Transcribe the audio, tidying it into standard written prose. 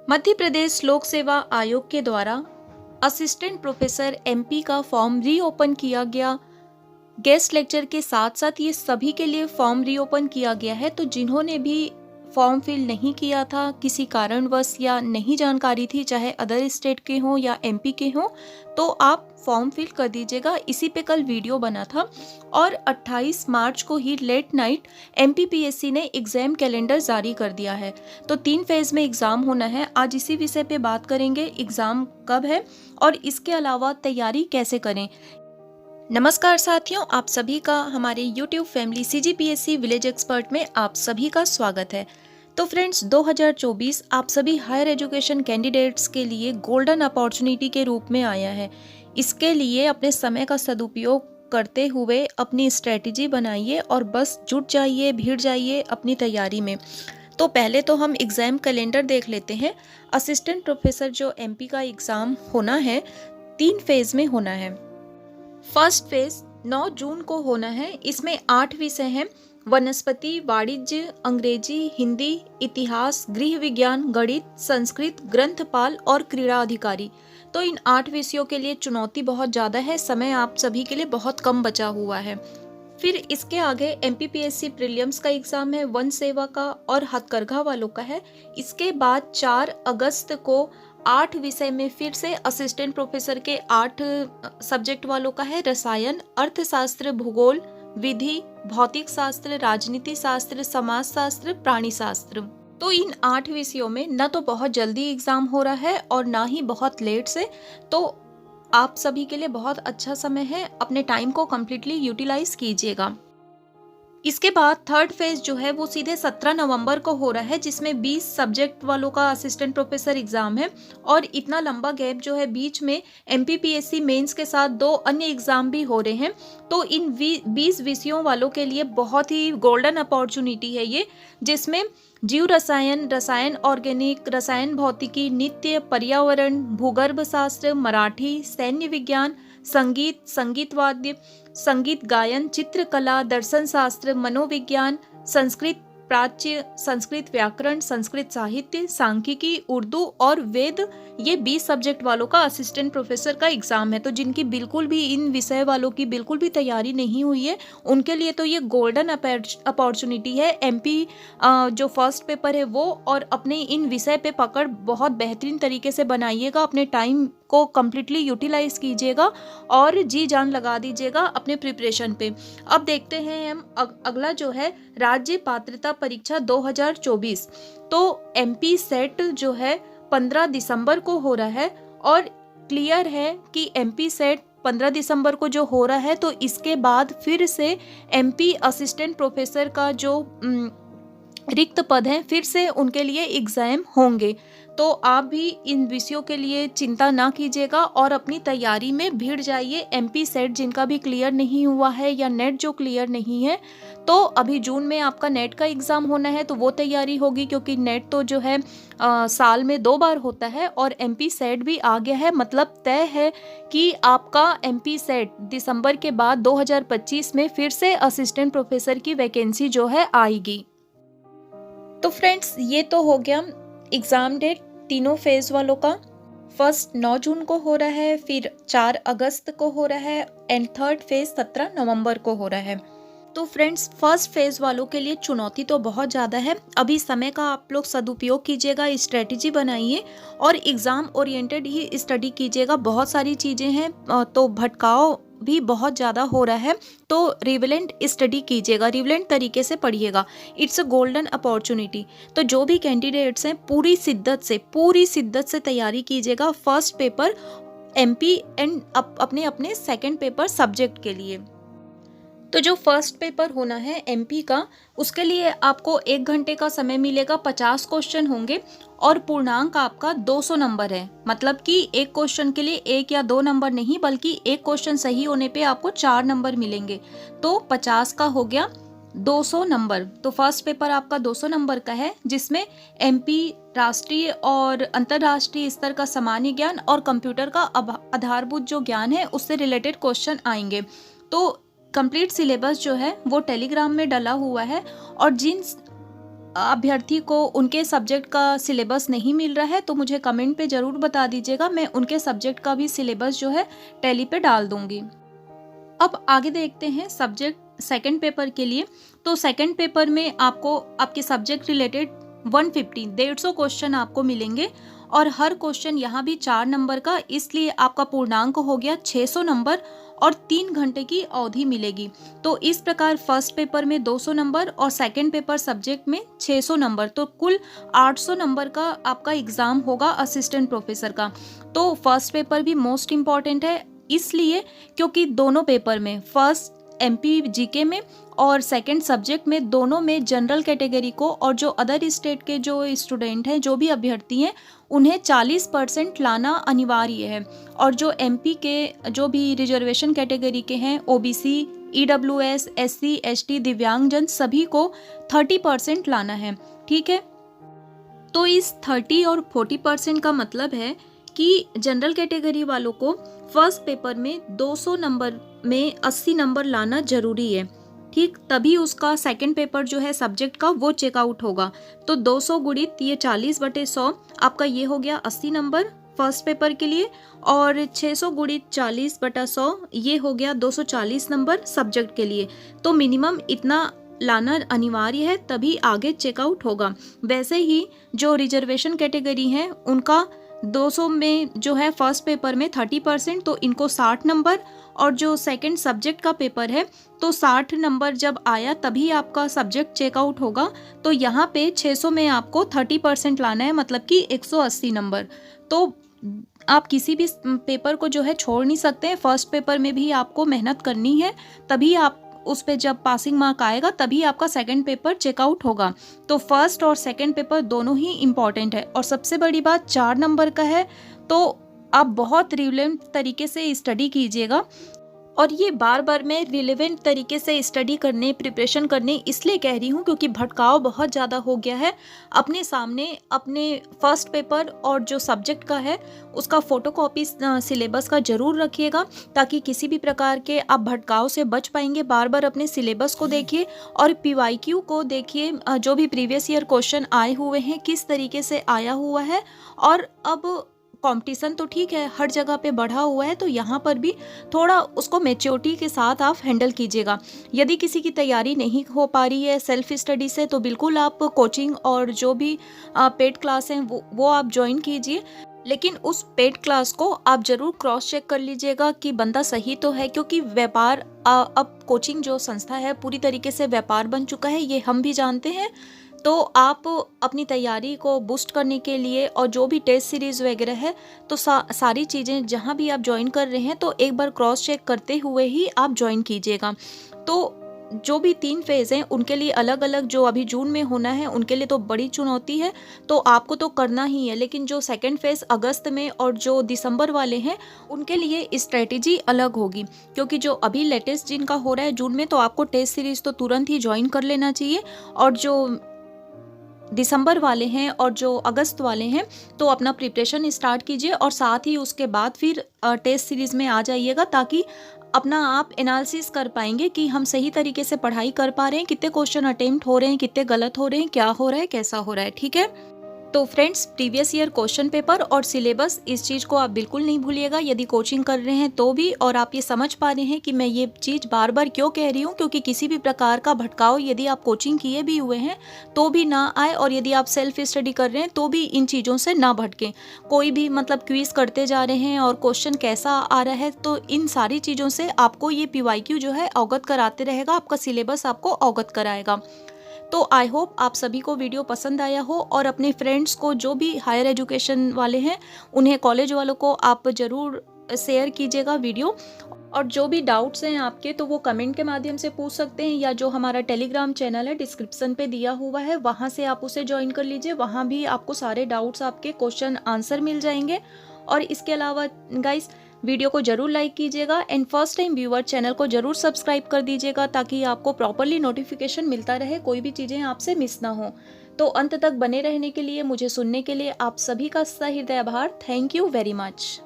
मध्य प्रदेश लोक सेवा आयोग के द्वारा असिस्टेंट प्रोफेसर एमपी का फॉर्म रीओपन किया गया। गेस्ट लेक्चर के साथ साथ ये सभी के लिए फॉर्म रीओपन किया गया है। तो जिन्होंने भी फॉर्म फिल नहीं किया था किसी कारणवश या नहीं जानकारी थी, चाहे अदर स्टेट के हों या एमपी के हों, तो आप फॉर्म फिल कर दीजिएगा। इसी पे कल वीडियो बना था और 28 मार्च को ही लेट नाइट एमपीपीएससी ने एग्जाम कैलेंडर जारी कर दिया है। तो 3 फेज में एग्जाम होना है। आज इसी विषय पे बात करेंगे, एग्जाम कब है और इसके अलावा तैयारी कैसे करें। नमस्कार साथियों, आप सभी का हमारे YouTube family CGPSC village expert में आप सभी का स्वागत है। तो फ्रेंड्स, 2024 आप सभी हायर एजुकेशन कैंडिडेट्स के लिए गोल्डन अपॉर्चुनिटी के रूप में आया है। इसके लिए अपने समय का सदुपयोग करते हुए अपनी स्ट्रेटजी बनाइए और बस जुट जाइए, भीड़ जाइए अपनी तैयारी में। तो पहले तो हम एग्जाम कैलेंडर देख लेते हैं। असिस्टेंट प्रोफेसर जो MP का एग्ज़ाम होना है 3 फेज में होना है। फर्स्ट फेज 9 जून को होना है। इसमें 8 विषय हैं: वनस्पति, वाणिज्य, अंग्रेजी, हिंदी, इतिहास, गृह विज्ञान, गणित, संस्कृत, ग्रंथपाल और क्रीड़ा अधिकारी। तो इन 8 विषयों के लिए चुनौती बहुत ज़्यादा है, समय आप सभी के लिए बहुत कम बचा हुआ है। फिर इसके आगे एमपीपीएससी प्रीलिम्स का एग्ज़ाम है, वन सेवा का और हथकरघा वालों का है। इसके बाद 4 अगस्त को 8 विषय में फिर से असिस्टेंट प्रोफेसर के 8 सब्जेक्ट वालों का है: रसायन, अर्थशास्त्र, भूगोल, विधि, भौतिक शास्त्र, राजनीति शास्त्र, समाज शास्त्र, प्राणी शास्त्र। तो इन 8 विषयों में न तो बहुत जल्दी एग्जाम हो रहा है और ना ही बहुत लेट से। तो आप सभी के लिए बहुत अच्छा समय है, अपने टाइम को कम्प्लीटली यूटिलाइज कीजिएगा। इसके बाद थर्ड फेज जो है वो सीधे 17 नवंबर को हो रहा है, जिसमें 20 सब्जेक्ट वालों का असिस्टेंट प्रोफेसर एग्जाम है। और इतना लंबा गैप जो है बीच में एमपीपीएससी मेंस के साथ 2 अन्य एग्जाम भी हो रहे हैं। तो इन 20 विषयों वालों के लिए बहुत ही गोल्डन अपॉर्चुनिटी है ये, जिसमें जीव रसायन, रसायन ऑर्गेनिक, रसायन भौतिकी, नित्य, पर्यावरण, भूगर्भ शास्त्र, मराठी, सैन्य विज्ञान, संगीत, संगीत वाद्य, संगीत गायन, चित्रकला, दर्शन शास्त्र, मनोविज्ञान, संस्कृत प्राच्य, संस्कृत व्याकरण, संस्कृत साहित्य, सांख्यिकी, उर्दू और वेद, ये 20 सब्जेक्ट वालों का असिस्टेंट प्रोफेसर का एग्जाम है। तो जिनकी बिल्कुल भी इन विषय वालों की बिल्कुल भी तैयारी नहीं हुई है, उनके लिए तो ये गोल्डन अपॉर्चुनिटी है। एमपी जो फर्स्ट पेपर है वो और अपने इन विषय पे पकड़ बहुत बेहतरीन तरीके से बनाइएगा, अपने टाइम को कम्प्लीटली यूटिलाइज कीजिएगा और जी जान लगा दीजिएगा अपने प्रिपरेशन पे। अब देखते हैं हम अगला जो है राज्य पात्रता परीक्षा 2024। तो एमपी सेट जो है 15 दिसंबर को हो रहा है और क्लियर है कि एमपी सेट 15 दिसंबर को जो हो रहा है, तो इसके बाद फिर से एमपी असिस्टेंट प्रोफेसर का जो रिक्त पद हैं फिर से उनके लिए एग्जाम होंगे। तो आप भी इन विषयों के लिए चिंता ना कीजिएगा और अपनी तैयारी में भिड़ जाइए। एमपी सेट जिनका भी क्लियर नहीं हुआ है या नेट जो क्लियर नहीं है, तो अभी जून में आपका नेट का एग्ज़ाम होना है, तो वो तैयारी होगी, क्योंकि नेट तो जो है साल में 2 बार होता है और एमपी सेट भी आ गया है। मतलब तय है कि आपका एमपी सेट दिसंबर के बाद 2025 में फिर से असिस्टेंट प्रोफेसर की वैकेंसी जो है आएगी। तो फ्रेंड्स, ये तो हो गया एग्ज़ाम डेट तीनों फेज वालों का। फर्स्ट 9 जून को हो रहा है, फिर 4 अगस्त को हो रहा है एंड थर्ड फेज 17 नवंबर को हो रहा है। तो फ्रेंड्स, फर्स्ट फेज वालों के लिए चुनौती तो बहुत ज़्यादा है। अभी समय का आप लोग सदुपयोग कीजिएगा, स्ट्रेटजी बनाइए और एग्ज़ाम ओरिएंटेड ही स्टडी कीजिएगा। बहुत सारी चीज़ें हैं तो भटकाव भी बहुत ज़्यादा हो रहा है, तो रिविलेंट स्टडी कीजिएगा, रिविलेंट तरीके से पढ़िएगा। It's a golden opportunity. तो जो भी कैंडिडेट्स हैं पूरी शिद्दत से तैयारी कीजिएगा फर्स्ट पेपर एमपी एंड अपने अपने सेकंड पेपर सब्जेक्ट के लिए। तो जो फर्स्ट पेपर होना है एमपी का, उसके लिए आपको 1 घंटे का समय मिलेगा। 50 क्वेश्चन होंगे और पूर्णांक आपका 200 नंबर है। मतलब कि एक क्वेश्चन के लिए 1 या 2 नंबर नहीं, बल्कि एक क्वेश्चन सही होने पे आपको 4 नंबर मिलेंगे। तो 50 का हो गया 200 नंबर। तो फर्स्ट पेपर आपका 200 नंबर का है, जिसमें एमपी, राष्ट्रीय और अंतर्राष्ट्रीय स्तर का सामान्य ज्ञान और कंप्यूटर का आधारभूत जो ज्ञान है उससे रिलेटेड क्वेश्चन आएंगे। तो कंप्लीट सिलेबस जो है वो टेलीग्राम में डला हुआ है और जिन अभ्यर्थी को उनके सब्जेक्ट का सिलेबस नहीं मिल रहा है तो मुझे कमेंट पे ज़रूर बता दीजिएगा, मैं उनके सब्जेक्ट का भी सिलेबस जो है टैली पे डाल दूँगी। अब आगे देखते हैं सब्जेक्ट सेकंड पेपर के लिए। तो सेकंड पेपर में आपको आपके सब्जेक्ट रिलेटेड 150 क्वेश्चन आपको मिलेंगे और हर क्वेश्चन यहाँ भी 4 नंबर का, इसलिए आपका पूर्णांक हो गया 600 नंबर और 3 घंटे की अवधि मिलेगी। तो इस प्रकार फर्स्ट पेपर में 200 नंबर और सेकंड पेपर सब्जेक्ट में 600 नंबर, तो कुल 800 नंबर का आपका एग्जाम होगा असिस्टेंट प्रोफेसर का। तो फर्स्ट पेपर भी मोस्ट इम्पॉर्टेंट है, इसलिए क्योंकि दोनों पेपर में, फर्स्ट एमपी जीके में और सेकंड सब्जेक्ट में, दोनों में जनरल कैटेगरी को और जो अदर स्टेट के जो स्टूडेंट हैं, जो भी अभ्यर्थी हैं, उन्हें 40% लाना अनिवार्य है। और जो एमपी के जो भी रिजर्वेशन कैटेगरी के हैं, ओबीसी, ईडब्ल्यूएस, एससी, एसटी, दिव्यांगजन, सभी को 30% लाना है। ठीक है, तो इस 30 और 40% का मतलब है कि जनरल कैटेगरी वालों को फर्स्ट पेपर में 200 नंबर में 80 नंबर लाना जरूरी है। ठीक, तभी उसका सेकंड पेपर जो है सब्जेक्ट का वो चेकआउट होगा। तो 200 गुणित ये 40/100 आपका ये हो गया 80 नंबर फर्स्ट पेपर के लिए, और 600 गुणित 40/100 ये हो गया 240 नंबर सब्जेक्ट के लिए। तो मिनिमम इतना लाना अनिवार्य है, तभी आगे चेकआउट होगा। वैसे ही जो रिजर्वेशन कैटेगरी है उनका 200 में जो है फर्स्ट पेपर में 30%, तो इनको 60 नंबर, और जो सेकंड सब्जेक्ट का पेपर है तो 60 नंबर जब आया तभी आपका सब्जेक्ट चेकआउट होगा। तो यहाँ पे 600 में आपको 30% लाना है, मतलब कि 180 नंबर। तो आप किसी भी पेपर को जो है छोड़ नहीं सकते हैं, फर्स्ट पेपर में भी आपको मेहनत करनी है, तभी आप उस पे जब पासिंग मार्क आएगा तभी आपका सेकंड पेपर चेकआउट होगा। तो फर्स्ट और सेकंड पेपर दोनों ही इम्पॉर्टेंट है, और सबसे बड़ी बात 4 नंबर का है, तो आप बहुत रिलेवेंट तरीके से स्टडी कीजिएगा। और ये बार बार मैं रिलेवेंट तरीके से स्टडी करने, प्रिपरेशन करने इसलिए कह रही हूँ क्योंकि भटकाव बहुत ज़्यादा हो गया है। अपने सामने अपने फर्स्ट पेपर और जो सब्जेक्ट का है उसका फ़ोटोकॉपी सिलेबस का ज़रूर रखिएगा, ताकि किसी भी प्रकार के आप भटकाव से बच पाएंगे। बार बार अपने सिलेबस को देखिए और पीवाईक्यू को देखिए, जो भी प्रीवियस ईयर क्वेश्चन आए हुए हैं किस तरीके से आया हुआ है। और अब कंपटीशन तो ठीक है, हर जगह पे बढ़ा हुआ है, तो यहाँ पर भी थोड़ा उसको मैच्योरिटी के साथ आप हैंडल कीजिएगा। यदि किसी की तैयारी नहीं हो पा रही है सेल्फ स्टडी से, तो बिल्कुल आप कोचिंग और जो भी पेड क्लास हैं वो आप ज्वाइन कीजिए, लेकिन उस पेड क्लास को आप ज़रूर क्रॉस चेक कर लीजिएगा कि बंदा सही तो है, क्योंकि व्यापार अब कोचिंग जो संस्था है पूरी तरीके से व्यापार बन चुका है, ये हम भी जानते हैं। तो आप अपनी तैयारी को बूस्ट करने के लिए और जो भी टेस्ट सीरीज़ वगैरह है, तो सारी चीज़ें जहाँ भी आप ज्वाइन कर रहे हैं तो एक बार क्रॉस चेक करते हुए ही आप ज्वाइन कीजिएगा। तो जो भी 3 फेज़ हैं उनके लिए अलग अलग, जो अभी जून में होना है उनके लिए तो बड़ी चुनौती है, तो आपको तो करना ही है। लेकिन जो सेकंड फेज़ अगस्त में और जो दिसंबर वाले हैं उनके लिए स्ट्रेटेजी अलग होगी, क्योंकि जो अभी लेटेस्ट जिनका हो रहा है जून में, तो आपको टेस्ट सीरीज़ तो तुरंत ही ज्वाइन कर लेना चाहिए, और जो दिसंबर वाले हैं और जो अगस्त वाले हैं तो अपना प्रिपरेशन स्टार्ट कीजिए, और साथ ही उसके बाद फिर टेस्ट सीरीज़ में आ जाइएगा, ताकि अपना आप एनालिसिस कर पाएंगे कि हम सही तरीके से पढ़ाई कर पा रहे हैं, कितने क्वेश्चन अटेम्प्ट हो रहे हैं, कितने गलत हो रहे हैं, क्या हो रहा है, कैसा हो रहा है। ठीक है, तो friends, previous year question paper और सिलेबस, इस चीज़ को आप बिल्कुल नहीं भूलिएगा यदि कोचिंग कर रहे हैं तो भी। और आप ये समझ पा रहे हैं कि मैं ये चीज़ बार बार क्यों कह रही हूँ, क्योंकि किसी भी प्रकार का भटकाव यदि आप कोचिंग किए भी हुए हैं तो भी ना आए, और यदि आप सेल्फ स्टडी कर रहे हैं तो भी इन चीज़ों से ना भटकें। कोई भी मतलब क्विज करते जा रहे हैं और क्वेश्चन कैसा आ रहा है, तो इन सारी चीज़ों से आपको ये पीवाईक्यू जो है अवगत कराते रहेगा, आपका सिलेबस आपको अवगत कराएगा। तो आई होप आप सभी को वीडियो पसंद आया हो, और अपने फ्रेंड्स को जो भी हायर एजुकेशन वाले हैं उन्हें, कॉलेज वालों को आप ज़रूर शेयर कीजिएगा वीडियो। और जो भी डाउट्स हैं आपके तो वो कमेंट के माध्यम से पूछ सकते हैं, या जो हमारा टेलीग्राम चैनल है डिस्क्रिप्शन पे दिया हुआ है वहाँ से आप उसे ज्वाइन कर लीजिए, वहाँ भी आपको सारे डाउट्स, आपके क्वेश्चन आंसर मिल जाएंगे। और इसके अलावा गाइस, वीडियो को जरूर लाइक कीजिएगा, and first time viewer channel को जरूर सब्सक्राइब कर दीजिएगा, ताकि आपको प्रॉपरली नोटिफिकेशन मिलता रहे, कोई भी चीज़ें आपसे मिस ना हो। तो अंत तक बने रहने के लिए, मुझे सुनने के लिए आप सभी का सही हृदय आभार। Thank you very much.